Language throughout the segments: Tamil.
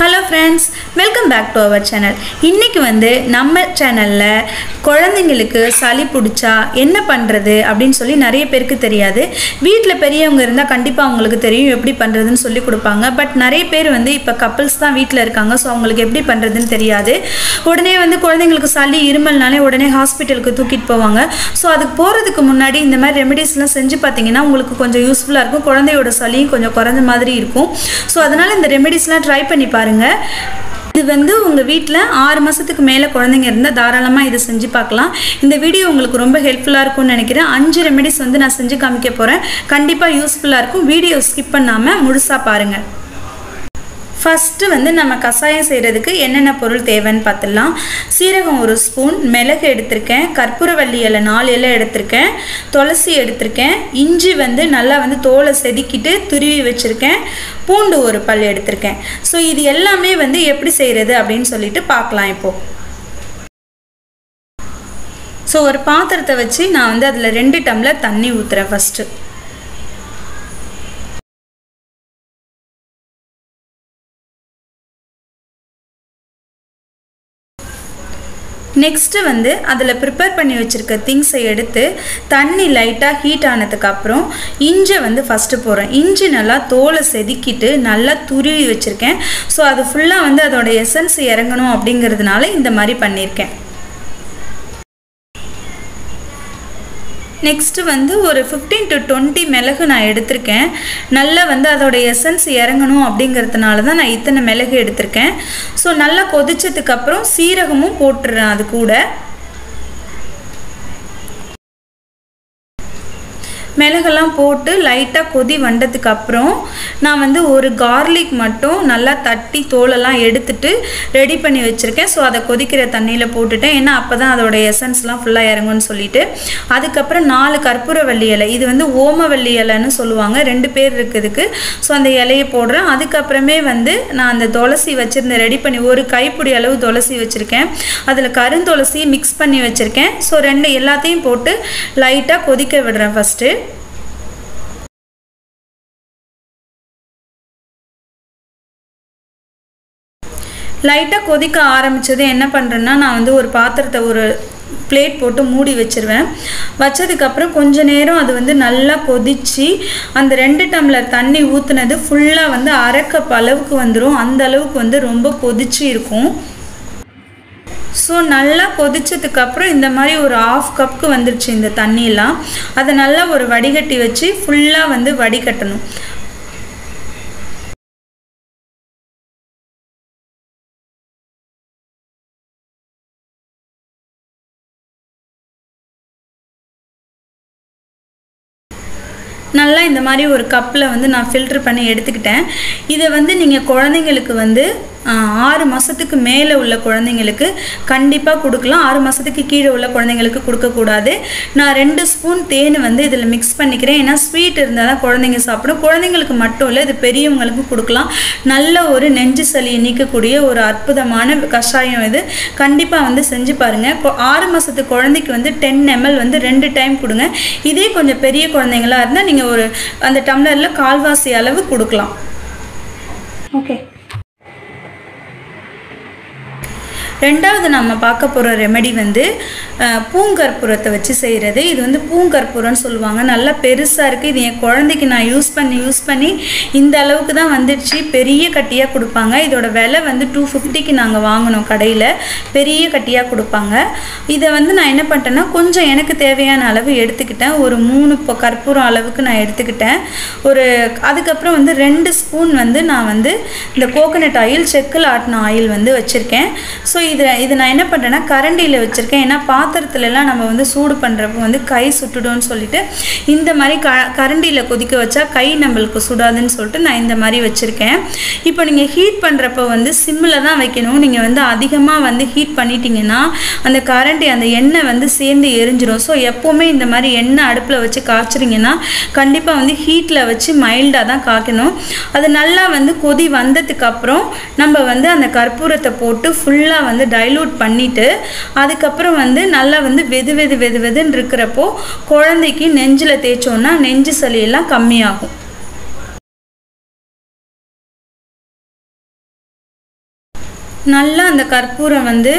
Hello friends, welcome back to our channel. இன்னைக்கு நம்ம சேனல்ல குழந்தைகளுக்கு சளி பிடிச்சா என்ன பண்றது அப்படினு சொல்லி நிறைய பேருக்கு தெரியாது. வீட்ல பெரியவங்க இருந்தா கண்டிப்பா உங்களுக்கு தெரியும் எப்படி பண்றதுன்னு சொல்லி கொடுப்பாங்க. பட் நிறைய பேர் இப்ப கப்பிள்ஸ் தான் வீட்ல இருக்காங்க. சோ அவங்களுக்கு எப்படி பண்றதுன்னு தெரியாது. உடனே குழந்தைகளுக்கு சளி இருமல்னாலே உடனே ஹாஸ்பிடலுக்கு தூக்கிட்டு போவாங்க. சோ அதுக்கு போறதுக்கு முன்னாடி இந்த மாதிரி ரெமெடிஸ்லாம் செஞ்சு பாத்தீங்கன்னா உங்களுக்கு கொஞ்சம் யூஸ்ஃபுல்லா இருக்கும். குழந்தையோட சளியும் கொஞ்சம் குறைஞ்ச மாதிரி இருக்கும். சோ அதனால இந்த ரெமெடிஸ்லாம் ட்ரை பண்ணி பாருங்க. இது உங்க வீட்ல 6 மாசத்துக்கு மேல குழந்தைங்க இருந்தா தாராளமா இத செஞ்சு பார்க்கலாம். இந்த வீடியோ உங்களுக்கு ரொம்ப ஹெல்ப்ஃபுல்லா இருக்கும்னு நினைக்கிறேன். 5 ரெமெடிஸ் நான் செஞ்சு காமிக்க போறேன். கண்டிப்பா யூஸ்ஃபுல்லா இருக்கும். வீடியோ ஸ்கிப் பண்ணாம முழுசா பாருங்க. ஃபர்ஸ்ட் நம்ம கசாயம் செய்யறதுக்கு என்னென்ன பொருள் தேவைன்னு பார்த்தலாம். சீரகம் 1 ஸ்பூன், மிளகு எடுத்துர்க்கேன், கற்பூரவள்ளி இலை 4 இலை எடுத்துர்க்கேன், துளசி எடுத்துர்க்கேன், இஞ்சி நல்லா தோலை செதுக்கிட்டு துருவி வச்சிருக்கேன், பூண்டு 1 பல் எடுத்துர்க்கேன். ஸோ இது எல்லாமே எப்படி செய்யறது அப்படின்னு சொல்லிட்டு பார்க்கலாம் இப்போ. ஸோ ஒரு பாத்திரத்தை வச்சு நான் அதில் 2 டம்ளர் தண்ணி ஊற்றுறேன். ஃபர்ஸ்ட் நெக்ஸ்ட் அதில் ப்ரிப்பேர் பண்ணி வச்சுருக்க திங்ஸை எடுத்து தண்ணி லைட்டாக ஹீட் ஆனதுக்கு அப்புறம் இஞ்சி ஃபஸ்ட்டு போடுறேன். இஞ்சி நல்லா தோலை செதுக்கிட்டு நல்லா துருவி வச்சுருக்கேன். ஸோ அது ஃபுல்லாக அதோட எசன்ஸ் இறங்கணும் அப்படிங்கிறதுனால இந்த மாதிரி பண்ணியிருக்கேன். நெக்ஸ்ட் ஒரு 15 to 20 மிளகு நான் எடுத்திருக்கேன். நல்லா அதோட எசன்ஸ் இறங்கணும் அப்படிங்கிறதுனால தான் நான் இத்தனை மிளகு எடுத்திருக்கேன். ஸோ நல்லா கொதிச்சதுக்கு அப்புறம் சீரகமும் போட்டுறேன். அது கூட மிளகெல்லாம் போட்டு லைட்டாக கொதி வந்ததுக்கு அப்புறம் நான் ஒரு கார்லிக் மட்டும் நல்லா தட்டி தோலெல்லாம் எடுத்துட்டு ரெடி பண்ணி வச்சுருக்கேன். ஸோ அதை கொதிக்கிற தண்ணியில் போட்டுட்டேன். ஏன்னா அப்போ தான் அதோட எசன்ஸ்லாம் ஃபுல்லாக இறங்கும்னு சொல்லிட்டு. அதுக்கப்புறம் 4 கற்பூரவள்ளி இலை, இது ஓமவள்ளி இலைன்னு சொல்லுவாங்க, 2 பேர் இருக்குதுக்கு. ஸோ அந்த இலையை போடுறேன். அதுக்கப்புறமே நான் அந்த துளசி வச்சுருந்தேன், ரெடி பண்ணி 1 கைப்பிடி அளவு துளசி வச்சுருக்கேன். அதில் கருந்துளசி மிக்ஸ் பண்ணி வச்சுருக்கேன். ஸோ எல்லாத்தையும் போட்டு லைட்டாக கொதிக்க விடுறேன். ஃபஸ்ட்டு லைட்டாக கொதிக்க ஆரம்பித்தது என்ன பண்ணுறேன்னா, நான் ஒரு பாத்திரத்தை ஒரு பிளேட் போட்டு மூடி வச்சுருவேன். வச்சதுக்கப்புறம் கொஞ்ச நேரம் அது நல்லா கொதித்து அந்த 2 டம்ளர் தண்ணி ஊற்றுனது ஃபுல்லாக அரை கப் அளவுக்கு வந்துடும். அந்த அளவுக்கு ரொம்ப கொதிச்சு இருக்கும். ஸோ நல்லா கொதிச்சதுக்கப்புறம் இந்த மாதிரி ஒரு 1/2 கப்புக்கு வந்துருச்சு இந்த தண்ணியெலாம். அதை நல்லா ஒரு வடிகட்டி வச்சு ஃபுல்லாக வடிகட்டணும். நல்லா இந்த மாதிரி ஒரு கப்பில் நான் ஃபில்டர் பண்ணி எடுத்துக்கிட்டேன். இதை நீங்கள் குழந்தைங்களுக்கு 6 மாதத்துக்கு மேலே உள்ள குழந்தைங்களுக்கு கண்டிப்பாக கொடுக்கலாம். 6 மாதத்துக்கு கீழே உள்ள குழந்தைங்களுக்கு கொடுக்கக்கூடாது. நான் 2 ஸ்பூன் தேன் இதில் மிக்ஸ் பண்ணிக்கிறேன். ஏன்னா ஸ்வீட் இருந்தால் தான் குழந்தைங்க சாப்பிடும். குழந்தைங்களுக்கு மட்டும் இல்லை, இது பெரியவங்களுக்கு கொடுக்கலாம். நல்ல ஒரு நெஞ்சு சளியை நீக்கக்கூடிய ஒரு அற்புதமான கஷாயம். இது கண்டிப்பாக செஞ்சு பாருங்கள். 6 மாதத்து குழந்தைக்கு 10 ml 2 டைம் கொடுங்க. இதே கொஞ்சம் பெரிய குழந்தைங்களாக இருந்தால் நீங்கள் ஒரு அந்த டம்ளரில் 1/4 அளவு கொடுக்கலாம். ஓகே, ரெண்டாவது நம்ம பார்க்க போகிற ரெமெடி பூங்கற்பூரத்தை வச்சு செய்கிறது. இது பூங்கற்பூரம்னு சொல்லுவாங்க. நல்லா பெருசாக இருக்குது. இது என் குழந்தைக்கு நான் யூஸ் பண்ணி இந்த அளவுக்கு தான் வந்துடுச்சு. பெரிய கட்டியாக கொடுப்பாங்க. இதோட விலை 250க்கு நாங்கள் வாங்கினோம் கடையில். பெரிய கட்டியாக கொடுப்பாங்க. இதை நான் என்ன பண்ணிட்டேன்னா கொஞ்சம் எனக்கு தேவையான அளவு எடுத்துக்கிட்டேன். ஒரு 3 கற்பூரம் அளவுக்கு நான் எடுத்துக்கிட்டேன். அதுக்கப்புறம் 2 ஸ்பூன் நான் இந்த கோகனட் ஆயில், செக்கில் ஆட்டின ஆயில் வச்சுருக்கேன். ஸோ இது நான் என்ன பண்ணுறேன்னா கரண்டியில் வச்சுருக்கேன். ஏன்னா பாத்திரத்துலலாம் நம்ம சூடு பண்ணுறப்போ கை சுட்டுடும்னு சொல்லிட்டு இந்த மாதிரி கரண்டியில் கொதிக்க வச்சா கை நம்மளுக்கு சுடாதுன்னு சொல்லிட்டு நான் இந்த மாதிரி வச்சுருக்கேன். இப்போ நீங்கள் ஹீட் பண்ணுறப்போ சிம்மில் தான் வைக்கணும். நீங்கள் அதிகமாக ஹீட் பண்ணிட்டீங்கன்னா அந்த கரண்டி அந்த எண்ணெய் சேர்ந்து எரிஞ்சிடும். ஸோ எப்போவுமே இந்த மாதிரி எண்ணெய் அடுப்பில் வச்சு காய்ச்சிட்டிங்கன்னா கண்டிப்பாக ஹீட்டில் வச்சு மைல்டாக தான் காய்க்கணும். அது நல்லா கொதி வந்ததுக்கப்புறம் நம்ம அந்த கற்பூரத்தை போட்டு ஃபுல்லாக டைலூட் பண்ணிட்டு அதுக்கப்புறம் நல்லா வெதுன்னு இருக்கிறப்போ குழந்தைக்கு நெஞ்சில் தேய்ச்சோன்னா நெஞ்சு சளி எல்லாம் கம்மியாகும். நல்லா அந்த கற்பூரம் வந்து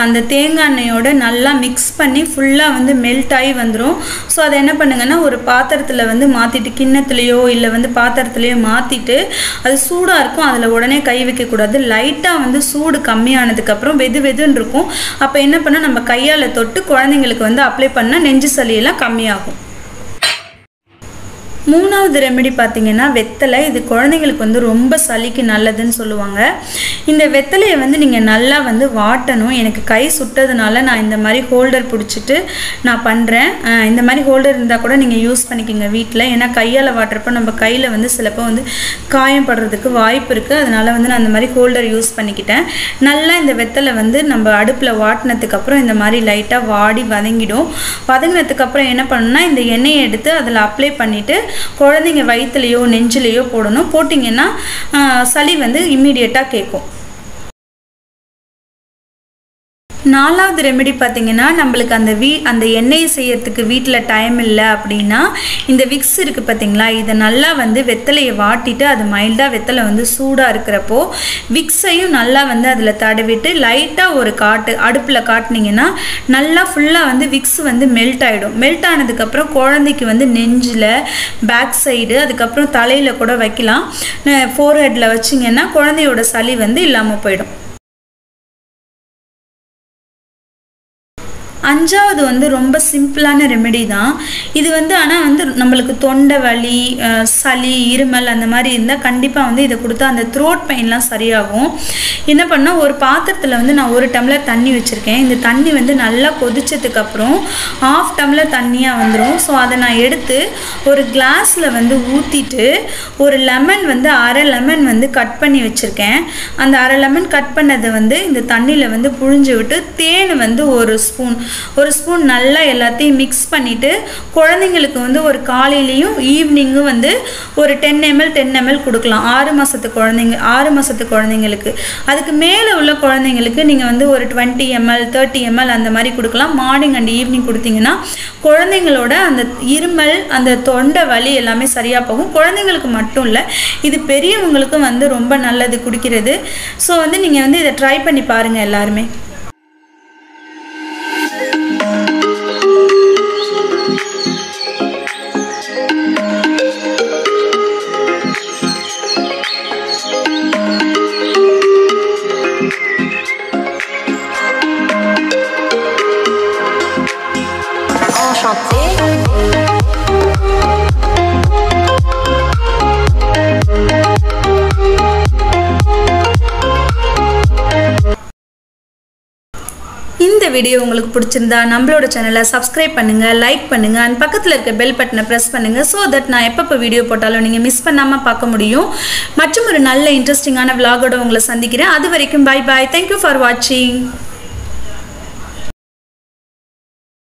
அந்த தேங்காய் எண்ணெயோட நல்லா மிக்ஸ் பண்ணி ஃபுல்லாக வந்து மெல்ட் ஆகி வந்துடும். ஸோ அதை என்ன பண்ணுங்கன்னா ஒரு பாத்திரத்தில் வந்து மாற்றிட்டு, கிண்ணத்துலேயோ இல்லை வந்து பாத்திரத்துலேயோ மாற்றிட்டு, அது சூடாக இருக்கும், அதில் உடனே கை வைக்கக்கூடாது. லைட்டாக வந்து சூடு கம்மியானதுக்கப்புறம் வெது வெதுன்னு இருக்கும். அப்போ என்ன பண்ணால் நம்ம கையால் தொட்டு குழந்தைங்களுக்கு வந்து அப்ளை பண்ணால் நெஞ்சு சளியெல்லாம் கம்மியாகும். மூணாவது ரெமெடி பார்த்திங்கன்னா வெத்தலை. இது குழந்தைங்களுக்கு வந்து ரொம்ப சளிக்கு நல்லதுன்னு சொல்லுவாங்க. இந்த வெத்தலையை வந்து நீங்கள் நல்லா வந்து வாட்டணும். எனக்கு கை சுட்டதுனால நான் இந்த மாதிரி ஹோல்டர் பிடிச்சிட்டு நான் பண்ணுறேன். இந்த மாதிரி ஹோல்டர் இருந்தால் கூட நீங்கள் யூஸ் பண்ணிக்கோங்க வீட்டில். ஏன்னா கையால் வாட்டுறப்போ நம்ம கையில் வந்து சிலப்போ வந்து காயம் படுறதுக்கு வாய்ப்பு இருக்குது. அதனால் வந்து நான் இந்த மாதிரி ஹோல்டர் யூஸ் பண்ணிக்கிட்டேன். நல்லா இந்த வெத்தலை வந்து நம்ம அடுப்பில் வாட்டினதுக்கப்புறம் இந்த மாதிரி லைட்டாக வாடி வதங்கிடும். வதங்கினதுக்கப்புறம் என்ன பண்ணணும்னா இந்த எண்ணெயை எடுத்து அதில் அப்ளை பண்ணிவிட்டு குழந்தைங்க வயிற்றுலையோ நெஞ்சிலையோ போடணும். போட்டிங்கன்னா சளி வந்து இம்மீடியட்டாக கேட்கும். நாலாவது ரெமெடி பார்த்திங்கன்னா நம்மளுக்கு அந்த எண்ணெயை செய்யறதுக்கு வீட்டில் டைம் இல்லை அப்படின்னா இந்த விக்ஸ் இருக்குது பார்த்திங்களா, இதை நல்லா வந்து வெத்தலையை வாட்டிட்டு அது மைல்டாக வெத்தலை வந்து சூடாக இருக்கிறப்போ விக்ஸையும் நல்லா வந்து அதில் தடவிட்டு லைட்டாக ஒரு அடுப்பில் காட்டினீங்கன்னா நல்லா ஃபுல்லாக வந்து விக்ஸ் வந்து மெல்ட் ஆகிடும். மெல்ட் ஆனதுக்கப்புறம் குழந்தைக்கு வந்து நெஞ்சில், பேக் சைடு, அதுக்கப்புறம் தலையில் கூட வைக்கலாம். ஃபோர்ஹெட்டில் வச்சிங்கன்னா குழந்தையோட சளி வந்து இல்லாமல் போயிடும். அஞ்சாவது வந்து ரொம்ப சிம்பிளான ரெமெடி தான் இது வந்து. ஆனால் வந்து நம்மளுக்கு தொண்டை வலி, சளி, இருமல் அந்த மாதிரி இருந்தால் கண்டிப்பாக வந்து இதை கொடுத்தா அந்த த்ரோட் பெயின்லாம் சரியாகும். என்ன பண்ணால் ஒரு பாத்திரத்தில் வந்து நான் 1 டம்ளர் தண்ணி வச்சுருக்கேன். இந்த தண்ணி வந்து நல்லா கொதிச்சதுக்கப்புறம் 1/2 டம்ளர் தண்ணியாக வந்துடும். ஸோ அதை நான் எடுத்து ஒரு கிளாஸில் வந்து ஊற்றிட்டு ஒரு லெமன் வந்து 1/2 லெமன் வந்து கட் பண்ணி வச்சுருக்கேன். அந்த 1/2 லெமன் கட் பண்ணதை வந்து இந்த தண்ணியில் வந்து புழிஞ்சு விட்டு தேன் வந்து ஒரு ஸ்பூன் நல்லா எல்லாத்தையும் மிக்ஸ் பண்ணிவிட்டு குழந்தைங்களுக்கு வந்து ஒரு காலையிலையும் ஈவினிங்கும் வந்து ஒரு 10 ml கொடுக்கலாம். 6 மாதத்து குழந்தைங்களுக்கு. அதுக்கு மேலே உள்ள குழந்தைங்களுக்கு நீங்கள் வந்து ஒரு 20 ml 30 ml அந்த மாதிரி கொடுக்கலாம். மார்னிங் அண்ட் ஈவினிங் கொடுத்தீங்கன்னா குழந்தைங்களோட அந்த இருமல், அந்த தொண்டை வலி எல்லாமே சரியாக போகும். குழந்தைங்களுக்கு மட்டும் இல்லை, இது பெரியவங்களுக்கும் வந்து ரொம்ப நல்லது குடிக்கிறது. ஸோ வந்து நீங்கள் வந்து இதை ட்ரை பண்ணி பாருங்கள் எல்லாருமே. இந்த வீடியோ உங்களுக்கு பிடிச்சிருந்தா நம்மளோட சேனலை சப்ஸ்கிரைப் பண்ணுங்கள், லைக் பண்ணுங்கள், அண்ட் பக்கத்தில் இருக்க பெல் பட்டனை ப்ரெஸ் பண்ணுங்கள். ஸோ தட் நான் எப்பப்போ வீடியோ போட்டாலும் நீங்கள் மிஸ் பண்ணாமல் பார்க்க முடியும். மற்றும் ஒரு நல்ல இன்ட்ரெஸ்டிங்கான விலாகோட உங்களை சந்திக்கிறேன். அது வரைக்கும் பை பாய். தேங்க்யூ ஃபார் வாட்சிங்.